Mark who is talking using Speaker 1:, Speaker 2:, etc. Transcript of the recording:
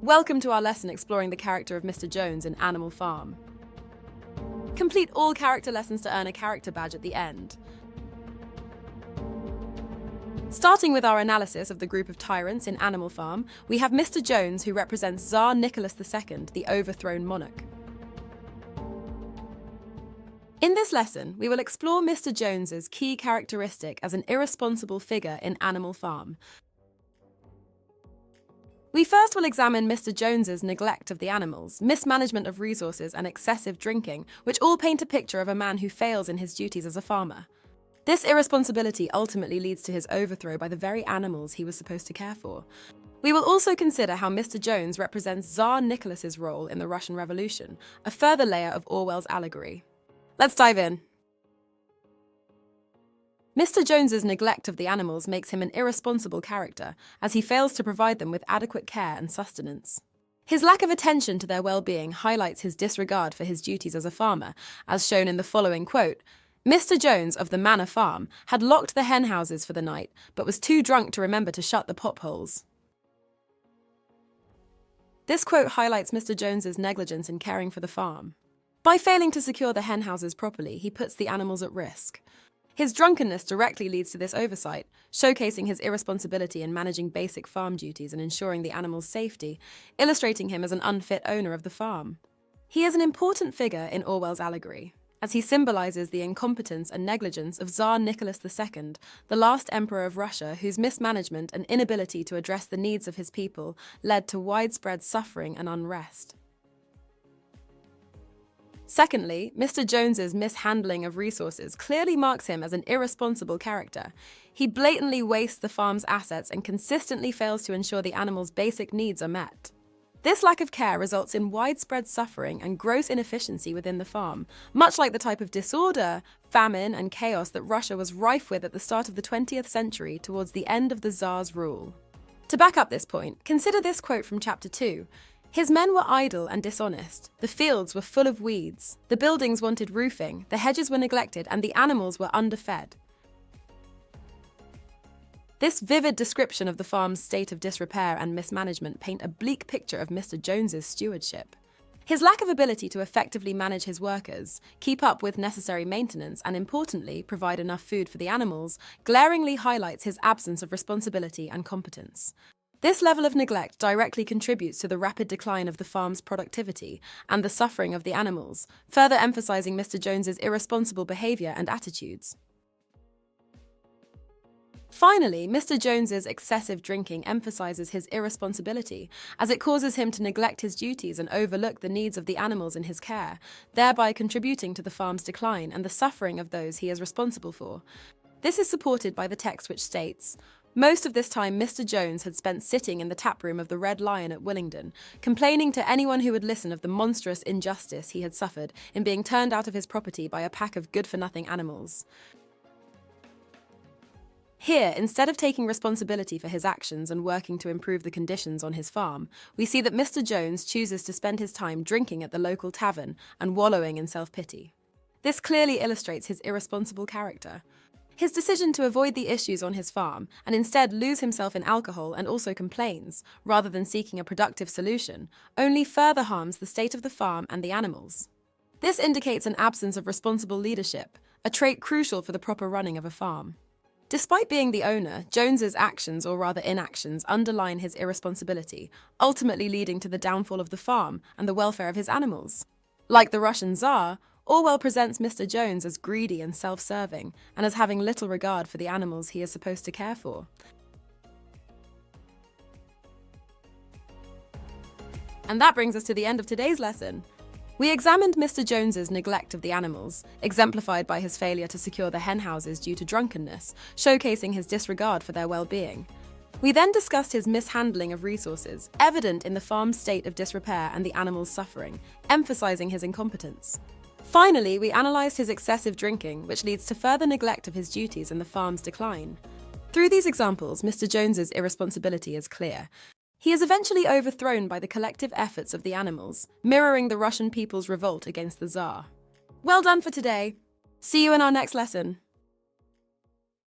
Speaker 1: Welcome to our lesson exploring the character of Mr. Jones in Animal Farm. Complete all character lessons to earn a character badge at the end. Starting with our analysis of the group of tyrants in Animal Farm, we have Mr. Jones, who represents Zar Nicholas II, the overthrown monarch. In this lesson, we will explore Mr. Jones's key characteristic as an irresponsible figure in Animal Farm. We first will examine Mr. Jones's neglect of the animals, mismanagement of resources, and excessive drinking, which all paint a picture of a man who fails in his duties as a farmer. This irresponsibility ultimately leads to his overthrow by the very animals he was supposed to care for. We will also consider how Mr. Jones represents Zar Nicholas's role in the Russian Revolution, a further layer of Orwell's allegory. Let's dive in. Mr. Jones's neglect of the animals makes him an irresponsible character, as he fails to provide them with adequate care and sustenance. His lack of attention to their well-being highlights his disregard for his duties as a farmer, as shown in the following quote: "Mr. Jones of the Manor Farm had locked the hen houses for the night, but was too drunk to remember to shut the potholes." This quote highlights Mr. Jones's negligence in caring for the farm. By failing to secure the hen houses properly, he puts the animals at risk. His drunkenness directly leads to this oversight, showcasing his irresponsibility in managing basic farm duties and ensuring the animals' safety, illustrating him as an unfit owner of the farm. He is an important figure in Orwell's allegory, as he symbolizes the incompetence and negligence of Zar Nicholas II, the last emperor of Russia, whose mismanagement and inability to address the needs of his people led to widespread suffering and unrest. Secondly, Mr. Jones's mishandling of resources clearly marks him as an irresponsible character. He blatantly wastes the farm's assets and consistently fails to ensure the animals' basic needs are met. This lack of care results in widespread suffering and gross inefficiency within the farm, much like the type of disorder, famine, and chaos that Russia was rife with at the start of the 20th century towards the end of the Tsar's rule. To back up this point, consider this quote from Chapter 2. "His men were idle and dishonest. The fields were full of weeds. The buildings wanted roofing, the hedges were neglected, and the animals were underfed." This vivid description of the farm's state of disrepair and mismanagement paint a bleak picture of Mr. Jones's stewardship. His lack of ability to effectively manage his workers, keep up with necessary maintenance, and importantly, provide enough food for the animals, glaringly highlights his absence of responsibility and competence. This level of neglect directly contributes to the rapid decline of the farm's productivity and the suffering of the animals, further emphasizing Mr. Jones's irresponsible behavior and attitudes. Finally, Mr. Jones's excessive drinking emphasizes his irresponsibility, as it causes him to neglect his duties and overlook the needs of the animals in his care, thereby contributing to the farm's decline and the suffering of those he is responsible for. This is supported by the text, which states, "Most of this time Mr. Jones had spent sitting in the taproom of the Red Lion at Willingdon, complaining to anyone who would listen of the monstrous injustice he had suffered in being turned out of his property by a pack of good-for-nothing animals." Here, instead of taking responsibility for his actions and working to improve the conditions on his farm, we see that Mr. Jones chooses to spend his time drinking at the local tavern and wallowing in self-pity. This clearly illustrates his irresponsible character. His decision to avoid the issues on his farm and instead lose himself in alcohol and also complains, rather than seeking a productive solution, only further harms the state of the farm and the animals. This indicates an absence of responsible leadership, a trait crucial for the proper running of a farm. Despite being the owner, Jones's actions, or rather inactions, underline his irresponsibility, ultimately leading to the downfall of the farm and the welfare of his animals. Like the Russian Tsar, Orwell presents Mr. Jones as greedy and self-serving, and as having little regard for the animals he is supposed to care for. And that brings us to the end of today's lesson. We examined Mr. Jones's neglect of the animals, exemplified by his failure to secure the hen houses due to drunkenness, showcasing his disregard for their well-being. We then discussed his mishandling of resources, evident in the farm's state of disrepair and the animals' suffering, emphasizing his incompetence. Finally, we analysed his excessive drinking, which leads to further neglect of his duties and the farm's decline. Through these examples, Mr. Jones's irresponsibility is clear. He is eventually overthrown by the collective efforts of the animals, mirroring the Russian people's revolt against the Tsar. Well done for today. See you in our next lesson.